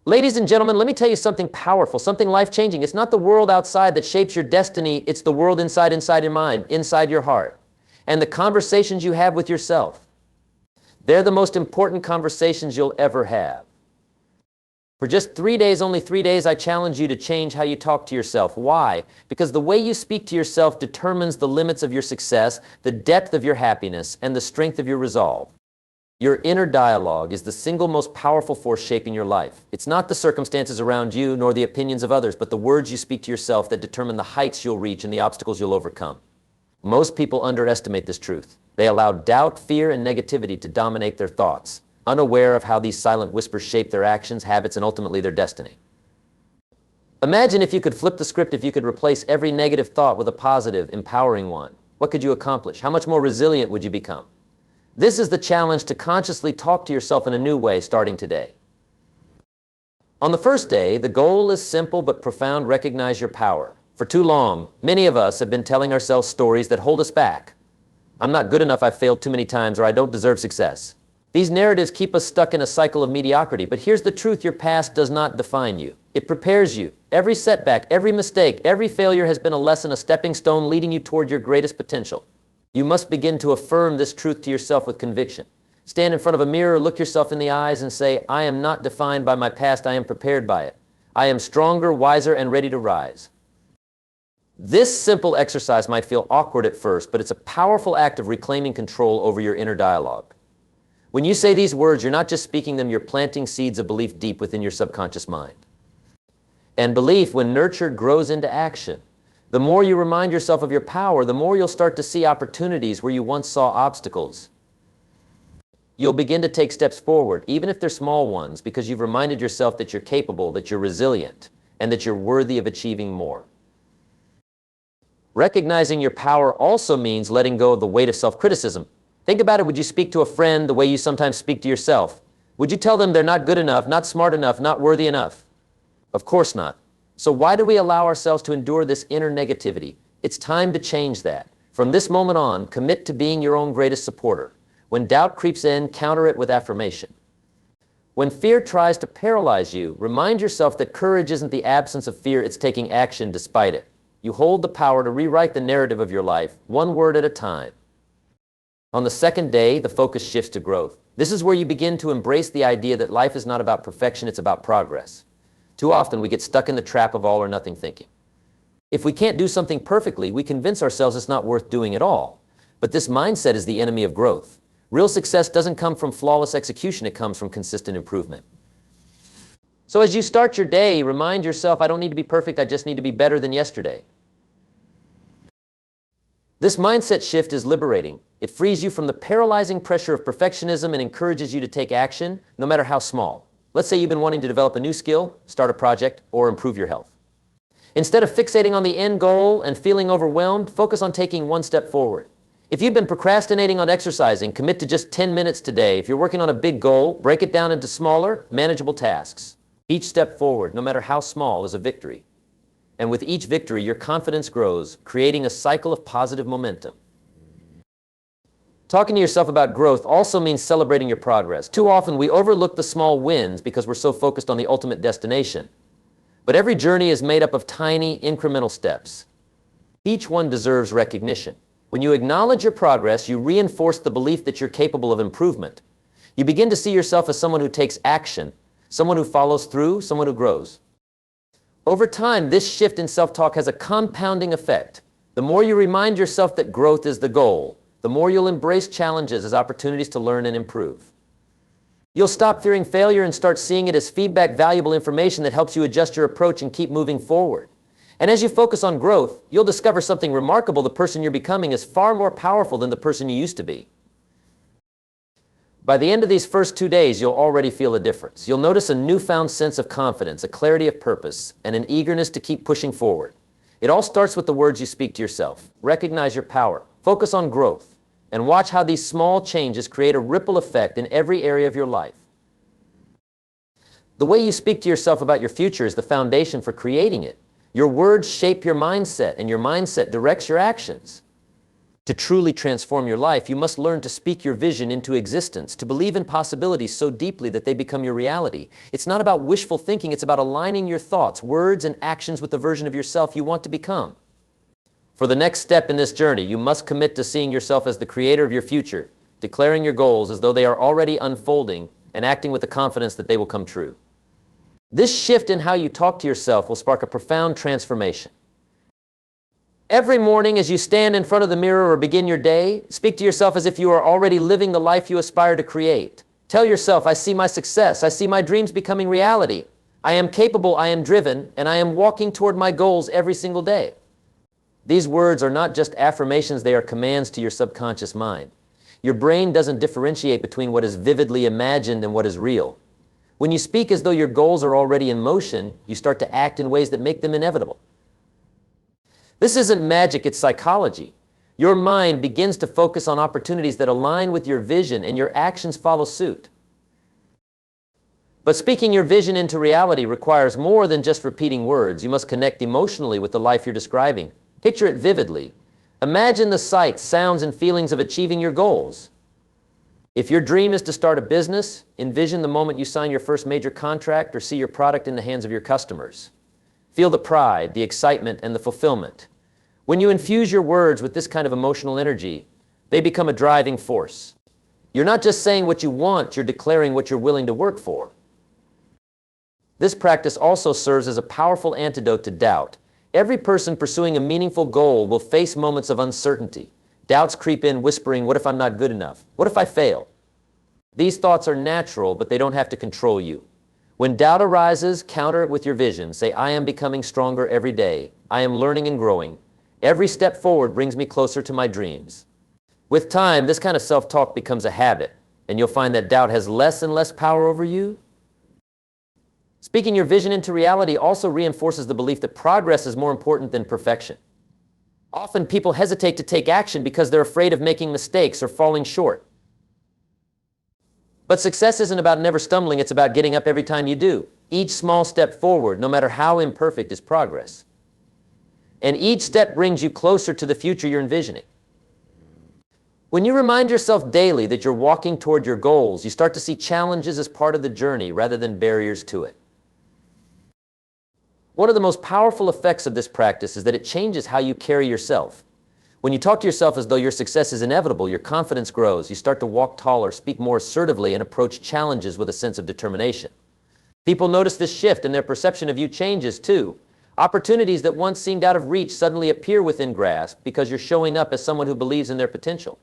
Ladies and gentlemen, let me tell you something powerful, something life-changing. It's not the world outside that shapes your destiny. It's the world inside your mind, inside your heart. And the conversations you have with yourself, they're the most important conversations you'll ever have. For just 3 days, only 3 days, I challenge you to change how you talk to yourself. Why? Because the way you speak to yourself determines the limits of your success, the depth of your happiness, and the strength of your resolve. Your inner dialogue is the single most powerful force shaping your life. It's not the circumstances around you nor the opinions of others, but the words you speak to yourself that determine the heights you'll reach and the obstacles you'll overcome. Most people underestimate this truth. They allow doubt, fear, and negativity to dominate their thoughts, unaware of how these silent whispers shape their actions, habits, and ultimately their destiny. Imagine if you could flip the script, if you could replace every negative thought with a positive, empowering one. What could you accomplish? How much more resilient would you become? This is the challenge, to consciously talk to yourself in a new way starting today. On the first day, the goal is simple but profound: recognize your power. For too long, many of us have been telling ourselves stories that hold us back. I'm not good enough, I've failed too many times, or I don't deserve success. These narratives keep us stuck in a cycle of mediocrity, but here's the truth: your past does not define you. It prepares you. Every setback, every mistake, every failure has been a lesson, a stepping stone leading you toward your greatest potential. You must begin to affirm this truth to yourself with conviction. Stand in front of a mirror, look yourself in the eyes and say, I am not defined by my past, I am prepared by it. I am stronger, wiser, and ready to rise. This simple exercise might feel awkward at first, but it's a powerful act of reclaiming control over your inner dialogue. When you say these words, you're not just speaking them, you're planting seeds of belief deep within your subconscious mind. And belief, when nurtured, grows into action. The more you remind yourself of your power, the more you'll start to see opportunities where you once saw obstacles. You'll begin to take steps forward, even if they're small ones, because you've reminded yourself that you're capable, that you're resilient, and that you're worthy of achieving more. Recognizing your power also means letting go of the weight of self-criticism. Think about it. Would you speak to a friend the way you sometimes speak to yourself? Would you tell them they're not good enough, not smart enough, not worthy enough? Of course not. So why do we allow ourselves to endure this inner negativity? It's time to change that. From this moment on, commit to being your own greatest supporter. When doubt creeps in, counter it with affirmation. When fear tries to paralyze you, remind yourself that courage isn't the absence of fear, it's taking action despite it. You hold the power to rewrite the narrative of your life, one word at a time. On the second day, the focus shifts to growth. This is where you begin to embrace the idea that life is not about perfection, it's about progress. Too often we get stuck in the trap of all or nothing thinking. If we can't do something perfectly, we convince ourselves it's not worth doing at all. But this mindset is the enemy of growth. Real success doesn't come from flawless execution, it comes from consistent improvement. So as you start your day, remind yourself, I don't need to be perfect, I just need to be better than yesterday. This mindset shift is liberating. It frees you from the paralyzing pressure of perfectionism and encourages you to take action, no matter how small. Let's say you've been wanting to develop a new skill, start a project, or improve your health. Instead of fixating on the end goal and feeling overwhelmed, focus on taking one step forward. If you've been procrastinating on exercising, commit to just 10 minutes today. If you're working on a big goal, break it down into smaller, manageable tasks. Each step forward, no matter how small, is a victory. And with each victory, your confidence grows, creating a cycle of positive momentum. Talking to yourself about growth also means celebrating your progress. Too often we overlook the small wins because we're so focused on the ultimate destination. But every journey is made up of tiny, incremental steps. Each one deserves recognition. When you acknowledge your progress, you reinforce the belief that you're capable of improvement. You begin to see yourself as someone who takes action, someone who follows through, someone who grows. Over time, this shift in self-talk has a compounding effect. The more you remind yourself that growth is the goal, the more you'll embrace challenges as opportunities to learn and improve. You'll stop fearing failure and start seeing it as feedback, valuable information that helps you adjust your approach and keep moving forward. And as you focus on growth, you'll discover something remarkable. The person you're becoming is far more powerful than the person you used to be. By the end of these first 2 days, you'll already feel a difference. You'll notice a newfound sense of confidence, a clarity of purpose, and an eagerness to keep pushing forward. It all starts with the words you speak to yourself. Recognize your power. Focus on growth. And watch how these small changes create a ripple effect in every area of your life. The way you speak to yourself about your future is the foundation for creating it. Your words shape your mindset, and your mindset directs your actions. To truly transform your life, you must learn to speak your vision into existence, to believe in possibilities so deeply that they become your reality. It's not about wishful thinking, it's about aligning your thoughts, words, and actions with the version of yourself you want to become. For the next step in this journey, you must commit to seeing yourself as the creator of your future, declaring your goals as though they are already unfolding, and acting with the confidence that they will come true. This shift in how you talk to yourself will spark a profound transformation. Every morning as you stand in front of the mirror or begin your day, speak to yourself as if you are already living the life you aspire to create. Tell yourself, I see my success, I see my dreams becoming reality. I am capable, I am driven, and I am walking toward my goals every single day. These words are not just affirmations, they are commands to your subconscious mind. Your brain doesn't differentiate between what is vividly imagined and what is real. When you speak as though your goals are already in motion, you start to act in ways that make them inevitable. This isn't magic, it's psychology. Your mind begins to focus on opportunities that align with your vision, and your actions follow suit. But speaking your vision into reality requires more than just repeating words. You must connect emotionally with the life you're describing. Picture it vividly. Imagine the sights, sounds, and feelings of achieving your goals. If your dream is to start a business, envision the moment you sign your first major contract or see your product in the hands of your customers. Feel the pride, the excitement, and the fulfillment. When you infuse your words with this kind of emotional energy, they become a driving force. You're not just saying what you want, you're declaring what you're willing to work for. This practice also serves as a powerful antidote to doubt. Every person pursuing a meaningful goal will face moments of uncertainty. Doubts creep in, whispering, what if I'm not good enough? What if I fail? These thoughts are natural, but they don't have to control you. When doubt arises, counter it with your vision. Say, I am becoming stronger every day. I am learning and growing. Every step forward brings me closer to my dreams. With time, this kind of self-talk becomes a habit, and you'll find that doubt has less and less power over you. Speaking your vision into reality also reinforces the belief that progress is more important than perfection. Often people hesitate to take action because they're afraid of making mistakes or falling short. But success isn't about never stumbling, it's about getting up every time you do. Each small step forward, no matter how imperfect, is progress. And each step brings you closer to the future you're envisioning. When you remind yourself daily that you're walking toward your goals, you start to see challenges as part of the journey rather than barriers to it. One of the most powerful effects of this practice is that it changes how you carry yourself. When you talk to yourself as though your success is inevitable, your confidence grows. You start to walk taller, speak more assertively, and approach challenges with a sense of determination. People notice this shift, and their perception of you changes too. Opportunities that once seemed out of reach suddenly appear within grasp because you're showing up as someone who believes in their potential.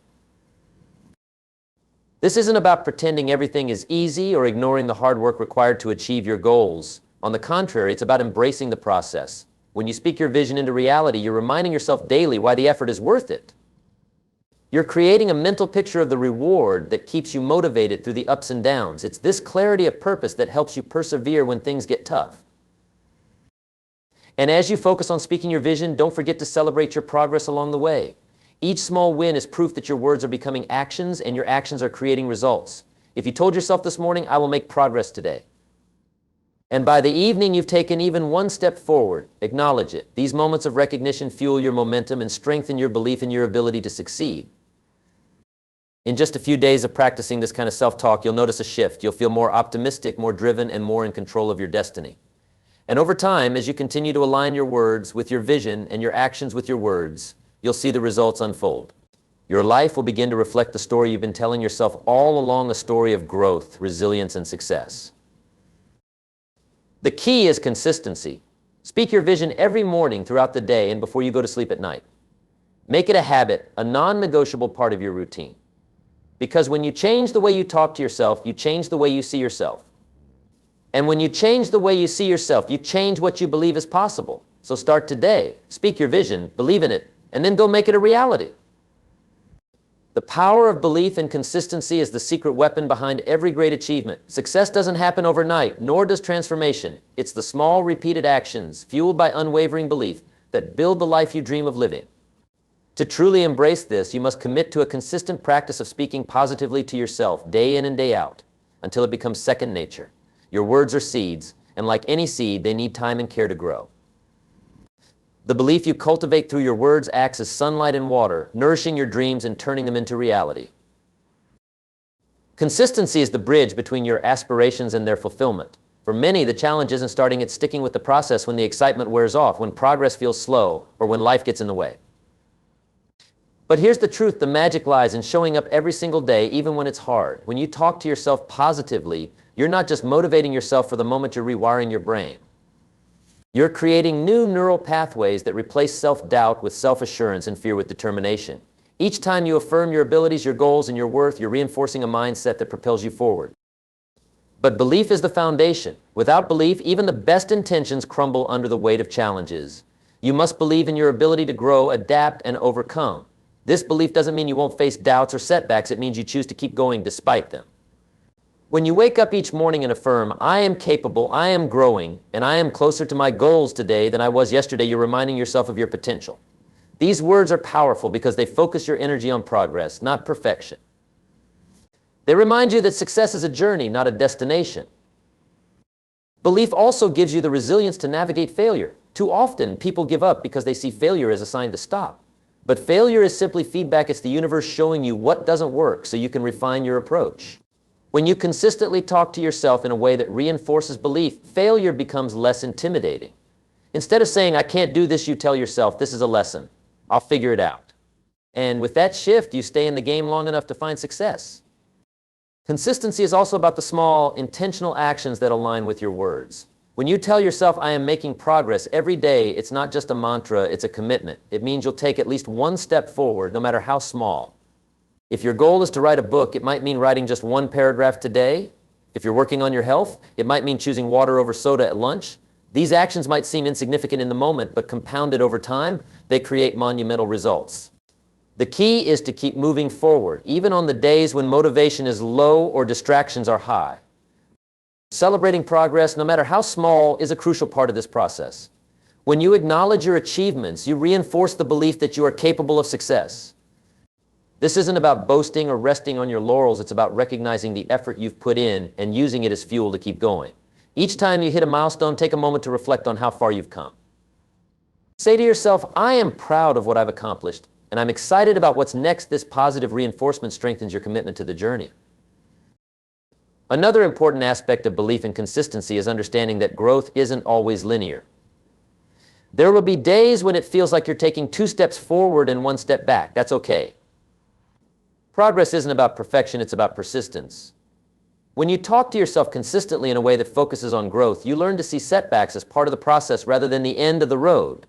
This isn't about pretending everything is easy or ignoring the hard work required to achieve your goals. On the contrary, it's about embracing the process. When you speak your vision into reality, you're reminding yourself daily why the effort is worth it. You're creating a mental picture of the reward that keeps you motivated through the ups and downs. It's this clarity of purpose that helps you persevere when things get tough. And as you focus on speaking your vision, don't forget to celebrate your progress along the way. Each small win is proof that your words are becoming actions, and your actions are creating results. If you told yourself this morning, I will make progress today, and by the evening you've taken even one step forward, acknowledge it. These moments of recognition fuel your momentum and strengthen your belief in your ability to succeed. In just a few days of practicing this kind of self-talk, you'll notice a shift. You'll feel more optimistic, more driven, and more in control of your destiny. And over time, as you continue to align your words with your vision and your actions with your words, you'll see the results unfold. Your life will begin to reflect the story you've been telling yourself all along, a story of growth, resilience, and success. The key is consistency. Speak your vision every morning throughout the day and before you go to sleep at night. Make it a habit, a non-negotiable part of your routine. Because when you change the way you talk to yourself, you change the way you see yourself. And when you change the way you see yourself, you change what you believe is possible. So start today, speak your vision, believe in it, and then go make it a reality. The power of belief and consistency is the secret weapon behind every great achievement. Success doesn't happen overnight, nor does transformation. It's the small, repeated actions, fueled by unwavering belief, that build the life you dream of living. To truly embrace this, you must commit to a consistent practice of speaking positively to yourself, day in and day out, until it becomes second nature. Your words are seeds, and like any seed, they need time and care to grow. The belief you cultivate through your words acts as sunlight and water, nourishing your dreams and turning them into reality. Consistency is the bridge between your aspirations and their fulfillment. For many, the challenge isn't starting, it's sticking with the process when the excitement wears off, when progress feels slow, or when life gets in the way. But here's the truth, the magic lies in showing up every single day, even when it's hard. When you talk to yourself positively, you're not just motivating yourself for the moment, you're rewiring your brain. You're creating new neural pathways that replace self-doubt with self-assurance and fear with determination. Each time you affirm your abilities, your goals, and your worth, you're reinforcing a mindset that propels you forward. But belief is the foundation. Without belief, even the best intentions crumble under the weight of challenges. You must believe in your ability to grow, adapt, and overcome. This belief doesn't mean you won't face doubts or setbacks. It means you choose to keep going despite them. When you wake up each morning and affirm, I am capable, I am growing, and I am closer to my goals today than I was yesterday, you're reminding yourself of your potential. These words are powerful because they focus your energy on progress, not perfection. They remind you that success is a journey, not a destination. Belief also gives you the resilience to navigate failure. Too often, people give up because they see failure as a sign to stop. But failure is simply feedback. It's the universe showing you what doesn't work so you can refine your approach. When you consistently talk to yourself in a way that reinforces belief, failure becomes less intimidating. Instead of saying, I can't do this, you tell yourself, this is a lesson. I'll figure it out. And with that shift, you stay in the game long enough to find success. Consistency is also about the small, intentional actions that align with your words. When you tell yourself, I am making progress every day, it's not just a mantra, it's a commitment. It means you'll take at least one step forward, no matter how small. If your goal is to write a book, it might mean writing just one paragraph today. If you're working on your health, it might mean choosing water over soda at lunch. These actions might seem insignificant in the moment, but compounded over time, they create monumental results. The key is to keep moving forward, even on the days when motivation is low or distractions are high. Celebrating progress, no matter how small, is a crucial part of this process. When you acknowledge your achievements, you reinforce the belief that you are capable of success. This isn't about boasting or resting on your laurels, it's about recognizing the effort you've put in and using it as fuel to keep going. Each time you hit a milestone, take a moment to reflect on how far you've come. Say to yourself, I am proud of what I've accomplished, and I'm excited about what's next. This positive reinforcement strengthens your commitment to the journey. Another important aspect of belief and consistency is understanding that growth isn't always linear. There will be days when it feels like you're taking 2 steps forward and 1 step back. That's okay. Progress isn't about perfection, it's about persistence. When you talk to yourself consistently in a way that focuses on growth, you learn to see setbacks as part of the process rather than the end of the road.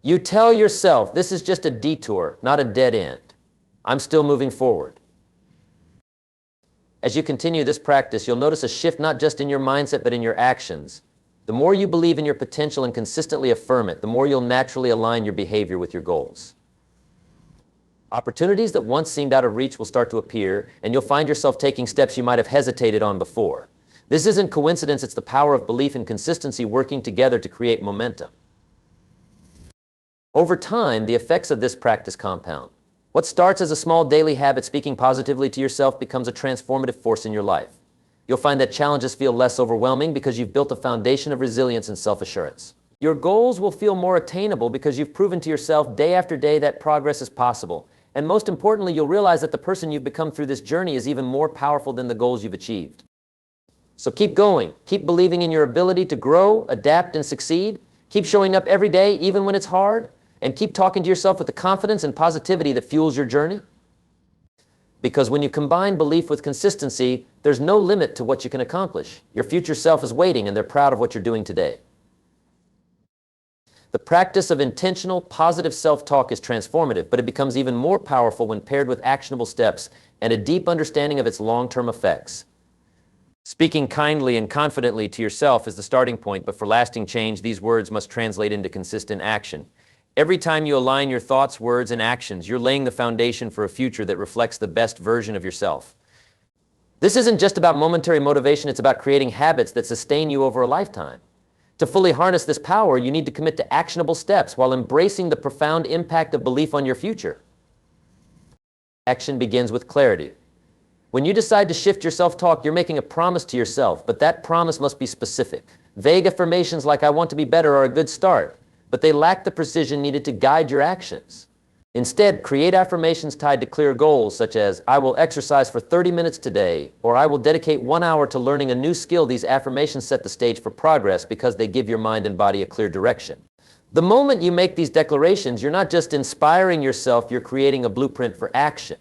You tell yourself, this is just a detour, not a dead end. I'm still moving forward. As you continue this practice, you'll notice a shift not just in your mindset, but in your actions. The more you believe in your potential and consistently affirm it, the more you'll naturally align your behavior with your goals. Opportunities that once seemed out of reach will start to appear, and you'll find yourself taking steps you might have hesitated on before. This isn't coincidence, it's the power of belief and consistency working together to create momentum. Over time, the effects of this practice compound. What starts as a small daily habit, speaking positively to yourself, becomes a transformative force in your life. You'll find that challenges feel less overwhelming because you've built a foundation of resilience and self-assurance. Your goals will feel more attainable because you've proven to yourself day after day that progress is possible. And most importantly, you'll realize that the person you've become through this journey is even more powerful than the goals you've achieved. So keep going. Keep believing in your ability to grow, adapt, and succeed. Keep showing up every day, even when it's hard. And keep talking to yourself with the confidence and positivity that fuels your journey. Because when you combine belief with consistency, there's no limit to what you can accomplish. Your future self is waiting, and they're proud of what you're doing today. The practice of intentional, positive self-talk is transformative, but it becomes even more powerful when paired with actionable steps and a deep understanding of its long-term effects. Speaking kindly and confidently to yourself is the starting point, but for lasting change, these words must translate into consistent action. Every time you align your thoughts, words, and actions, you're laying the foundation for a future that reflects the best version of yourself. This isn't just about momentary motivation, it's about creating habits that sustain you over a lifetime. To fully harness this power, you need to commit to actionable steps while embracing the profound impact of belief on your future. Action begins with clarity. When you decide to shift your self-talk, you're making a promise to yourself, but that promise must be specific. Vague affirmations like "I want to be better" are a good start, but they lack the precision needed to guide your actions. Instead, create affirmations tied to clear goals such as, I will exercise for 30 minutes today, or I will dedicate 1 hour to learning a new skill. These affirmations set the stage for progress because they give your mind and body a clear direction. The moment you make these declarations, you're not just inspiring yourself, you're creating a blueprint for action.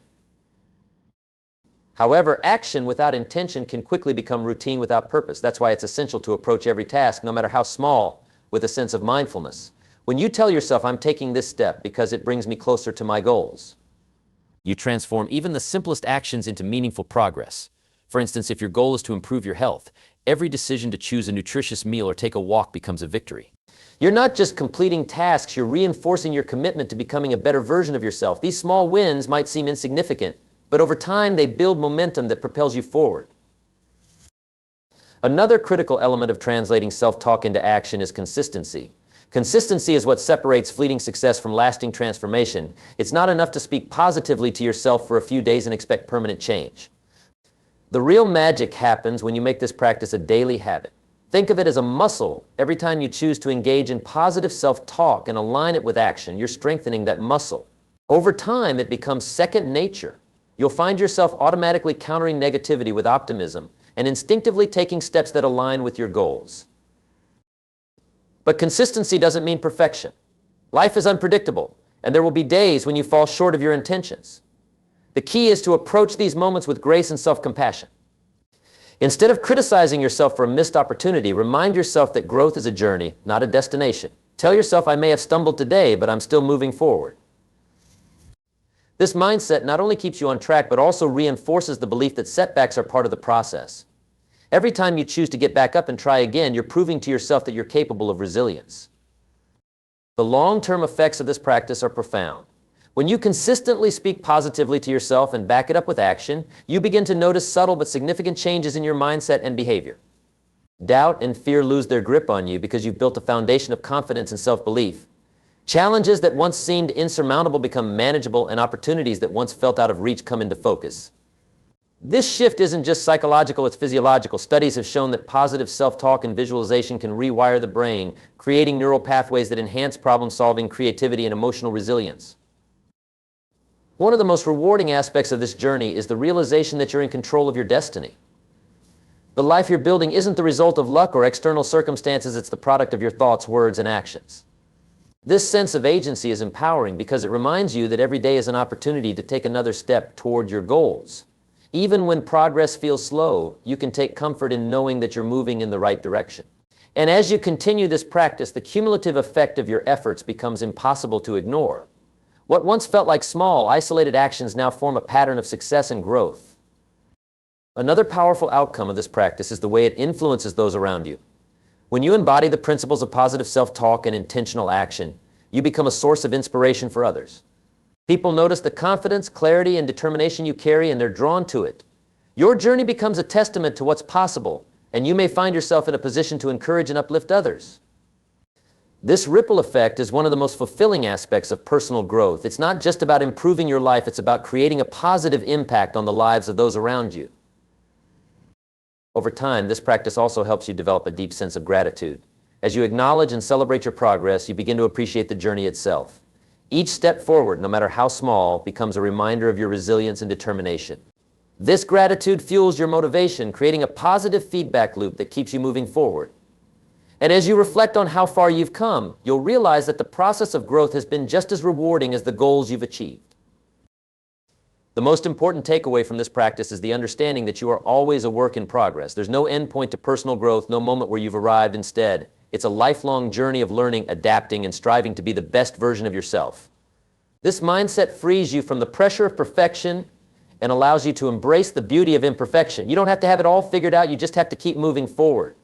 However, action without intention can quickly become routine without purpose. That's why it's essential to approach every task, no matter how small, with a sense of mindfulness. When you tell yourself, I'm taking this step because it brings me closer to my goals, you transform even the simplest actions into meaningful progress. For instance, if your goal is to improve your health, every decision to choose a nutritious meal or take a walk becomes a victory. You're not just completing tasks, you're reinforcing your commitment to becoming a better version of yourself. These small wins might seem insignificant, but over time they build momentum that propels you forward. Another critical element of translating self-talk into action is consistency. Consistency is what separates fleeting success from lasting transformation. It's not enough to speak positively to yourself for a few days and expect permanent change. The real magic happens when you make this practice a daily habit. Think of it as a muscle. Every time you choose to engage in positive self-talk and align it with action, you're strengthening that muscle. Over time, it becomes second nature. You'll find yourself automatically countering negativity with optimism and instinctively taking steps that align with your goals. But consistency doesn't mean perfection. Life is unpredictable, and there will be days when you fall short of your intentions. The key is to approach these moments with grace and self-compassion. Instead of criticizing yourself for a missed opportunity, remind yourself that growth is a journey, not a destination. Tell yourself, I may have stumbled today, but I'm still moving forward. This mindset not only keeps you on track, but also reinforces the belief that setbacks are part of the process. Every time you choose to get back up and try again, you're proving to yourself that you're capable of resilience. The long-term effects of this practice are profound. When you consistently speak positively to yourself and back it up with action, you begin to notice subtle but significant changes in your mindset and behavior. Doubt and fear lose their grip on you because you've built a foundation of confidence and self-belief. Challenges that once seemed insurmountable become manageable, and opportunities that once felt out of reach come into focus. This shift isn't just psychological, it's physiological. Studies have shown that positive self-talk and visualization can rewire the brain, creating neural pathways that enhance problem-solving, creativity, and emotional resilience. One of the most rewarding aspects of this journey is the realization that you're in control of your destiny. The life you're building isn't the result of luck or external circumstances, it's the product of your thoughts, words, and actions. This sense of agency is empowering because it reminds you that every day is an opportunity to take another step toward your goals. Even when progress feels slow, you can take comfort in knowing that you're moving in the right direction. And as you continue this practice, the cumulative effect of your efforts becomes impossible to ignore. What once felt like small, isolated actions now form a pattern of success and growth. Another powerful outcome of this practice is the way it influences those around you. When you embody the principles of positive self-talk and intentional action, you become a source of inspiration for others. People notice the confidence, clarity, and determination you carry, and they're drawn to it. Your journey becomes a testament to what's possible, and you may find yourself in a position to encourage and uplift others. This ripple effect is one of the most fulfilling aspects of personal growth. It's not just about improving your life, it's about creating a positive impact on the lives of those around you. Over time, this practice also helps you develop a deep sense of gratitude. As you acknowledge and celebrate your progress, you begin to appreciate the journey itself. Each step forward, no matter how small, becomes a reminder of your resilience and determination. This gratitude fuels your motivation, creating a positive feedback loop that keeps you moving forward. And as you reflect on how far you've come, you'll realize that the process of growth has been just as rewarding as the goals you've achieved. The most important takeaway from this practice is the understanding that you are always a work in progress. There's no end point to personal growth, no moment where you've arrived. Instead, it's a lifelong journey of learning, adapting, and striving to be the best version of yourself. This mindset frees you from the pressure of perfection and allows you to embrace the beauty of imperfection. You don't have to have it all figured out, you just have to keep moving forward.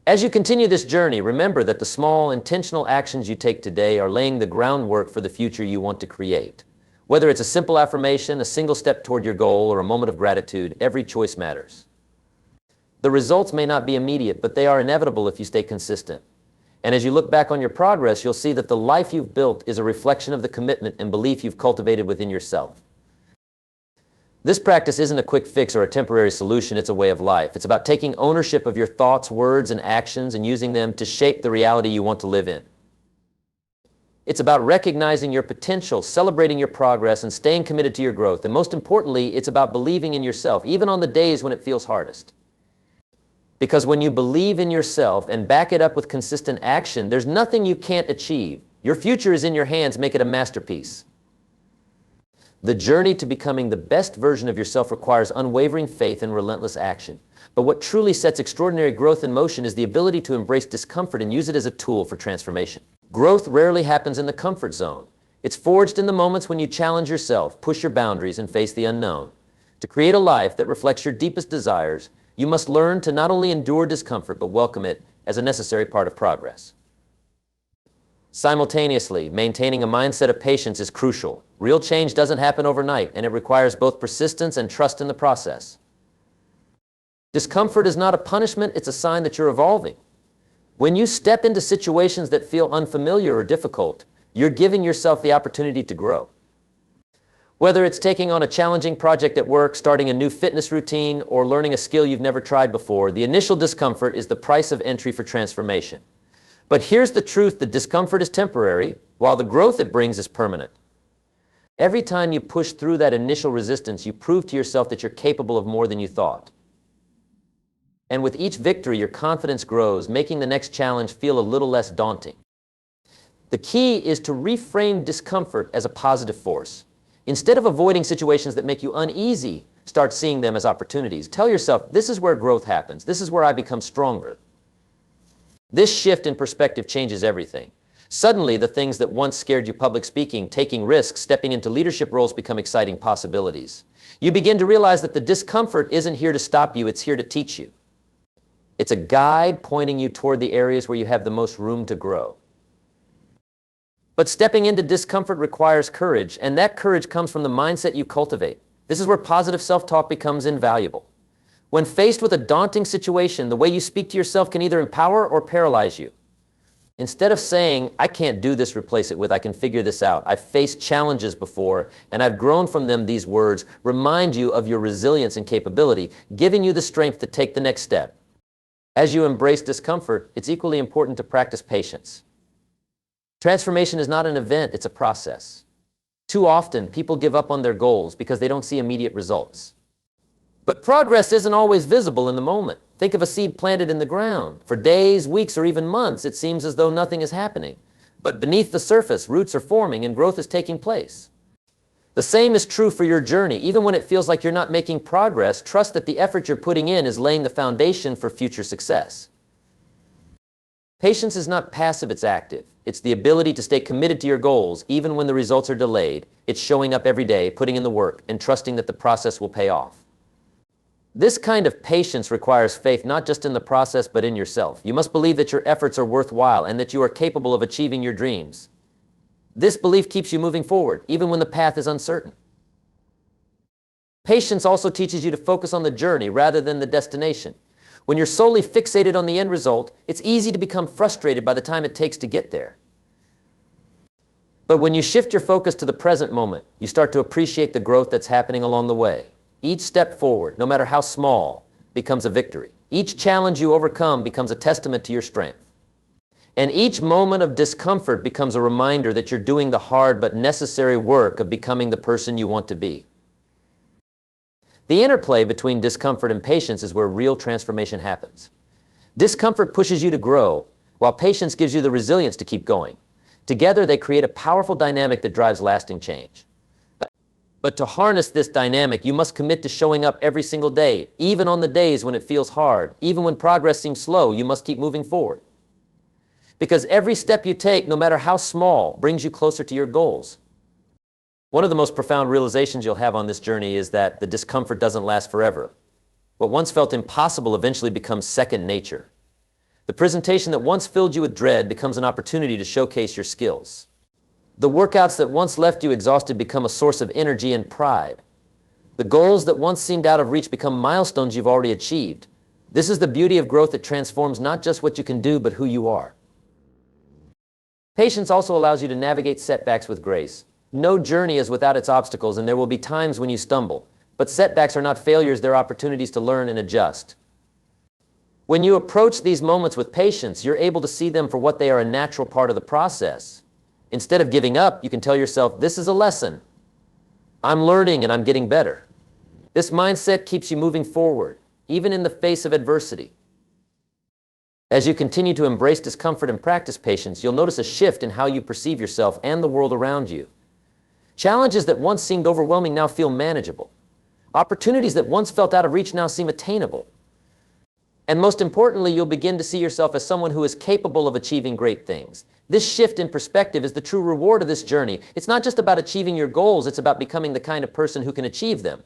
As you continue this journey, remember that the small, intentional actions you take today are laying the groundwork for the future you want to create. Whether it's a simple affirmation, a single step toward your goal, or a moment of gratitude, every choice matters. The results may not be immediate, but they are inevitable if you stay consistent. And as you look back on your progress, you'll see that the life you've built is a reflection of the commitment and belief you've cultivated within yourself. This practice isn't a quick fix or a temporary solution, it's a way of life. It's about taking ownership of your thoughts, words, and actions and using them to shape the reality you want to live in. It's about recognizing your potential, celebrating your progress, and staying committed to your growth. And most importantly, it's about believing in yourself, even on the days when it feels hardest. Because when you believe in yourself and back it up with consistent action, there's nothing you can't achieve. Your future is in your hands. Make it a masterpiece. The journey to becoming the best version of yourself requires unwavering faith and relentless action. But what truly sets extraordinary growth in motion is the ability to embrace discomfort and use it as a tool for transformation. Growth rarely happens in the comfort zone. It's forged in the moments when you challenge yourself, push your boundaries, and face the unknown. To create a life that reflects your deepest desires, you must learn to not only endure discomfort, but welcome it as a necessary part of progress. Simultaneously, maintaining a mindset of patience is crucial. Real change doesn't happen overnight, and it requires both persistence and trust in the process. Discomfort is not a punishment, it's a sign that you're evolving. When you step into situations that feel unfamiliar or difficult, you're giving yourself the opportunity to grow. Whether it's taking on a challenging project at work, starting a new fitness routine, or learning a skill you've never tried before, the initial discomfort is the price of entry for transformation. But here's the truth: the discomfort is temporary, while the growth it brings is permanent. Every time you push through that initial resistance, you prove to yourself that you're capable of more than you thought. And with each victory, your confidence grows, making the next challenge feel a little less daunting. The key is to reframe discomfort as a positive force. Instead of avoiding situations that make you uneasy, start seeing them as opportunities. Tell yourself, this is where growth happens. This is where I become stronger. This shift in perspective changes everything. Suddenly, the things that once scared you, public speaking, taking risks, stepping into leadership roles, become exciting possibilities. You begin to realize that the discomfort isn't here to stop you, it's here to teach you. It's a guide pointing you toward the areas where you have the most room to grow. But stepping into discomfort requires courage, and that courage comes from the mindset you cultivate. This is where positive self-talk becomes invaluable. When faced with a daunting situation, the way you speak to yourself can either empower or paralyze you. Instead of saying, I can't do this, replace it with, I can figure this out. I've faced challenges before, and I've grown from them. These words remind you of your resilience and capability, giving you the strength to take the next step. As you embrace discomfort, it's equally important to practice patience. Transformation is not an event, it's a process. Too often, people give up on their goals because they don't see immediate results. But progress isn't always visible in the moment. Think of a seed planted in the ground. For days, weeks, or even months, it seems as though nothing is happening. But beneath the surface, roots are forming and growth is taking place. The same is true for your journey. Even when it feels like you're not making progress, trust that the effort you're putting in is laying the foundation for future success. Patience is not passive, it's active. It's the ability to stay committed to your goals, even when the results are delayed. It's showing up every day, putting in the work, and trusting that the process will pay off. This kind of patience requires faith not just in the process, but in yourself. You must believe that your efforts are worthwhile and that you are capable of achieving your dreams. This belief keeps you moving forward, even when the path is uncertain. Patience also teaches you to focus on the journey rather than the destination. When you're solely fixated on the end result, it's easy to become frustrated by the time it takes to get there. But when you shift your focus to the present moment, you start to appreciate the growth that's happening along the way. Each step forward, no matter how small, becomes a victory. Each challenge you overcome becomes a testament to your strength. And each moment of discomfort becomes a reminder that you're doing the hard but necessary work of becoming the person you want to be. The interplay between discomfort and patience is where real transformation happens. Discomfort pushes you to grow, while patience gives you the resilience to keep going. Together, they create a powerful dynamic that drives lasting change. But to harness this dynamic, you must commit to showing up every single day, even on the days when it feels hard. Even when progress seems slow, you must keep moving forward. Because every step you take, no matter how small, brings you closer to your goals. One of the most profound realizations you'll have on this journey is that the discomfort doesn't last forever. What once felt impossible eventually becomes second nature. The presentation that once filled you with dread becomes an opportunity to showcase your skills. The workouts that once left you exhausted become a source of energy and pride. The goals that once seemed out of reach become milestones you've already achieved. This is the beauty of growth that transforms not just what you can do, but who you are. Patience also allows you to navigate setbacks with grace. No journey is without its obstacles, and there will be times when you stumble. But setbacks are not failures, they're opportunities to learn and adjust. When you approach these moments with patience, you're able to see them for what they are, a natural part of the process. Instead of giving up, you can tell yourself, this is a lesson. I'm learning and I'm getting better. This mindset keeps you moving forward, even in the face of adversity. As you continue to embrace discomfort and practice patience, you'll notice a shift in how you perceive yourself and the world around you. Challenges that once seemed overwhelming now feel manageable. Opportunities that once felt out of reach now seem attainable. And most importantly, you'll begin to see yourself as someone who is capable of achieving great things. This shift in perspective is the true reward of this journey. It's not just about achieving your goals, it's about becoming the kind of person who can achieve them.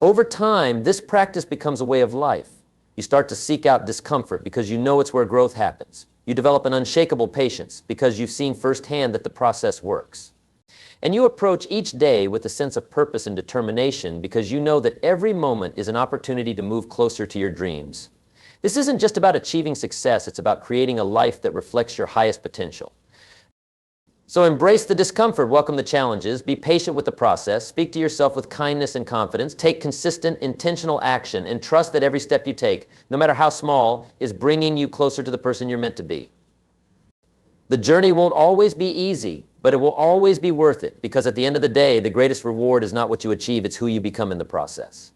Over time, this practice becomes a way of life. You start to seek out discomfort because you know it's where growth happens. You develop an unshakable patience because you've seen firsthand that the process works. And you approach each day with a sense of purpose and determination because you know that every moment is an opportunity to move closer to your dreams. This isn't just about achieving success, it's about creating a life that reflects your highest potential. So embrace the discomfort, welcome the challenges, be patient with the process, speak to yourself with kindness and confidence, take consistent, intentional action, and trust that every step you take, no matter how small, is bringing you closer to the person you're meant to be. The journey won't always be easy, but it will always be worth it, because at the end of the day, the greatest reward is not what you achieve, it's who you become in the process.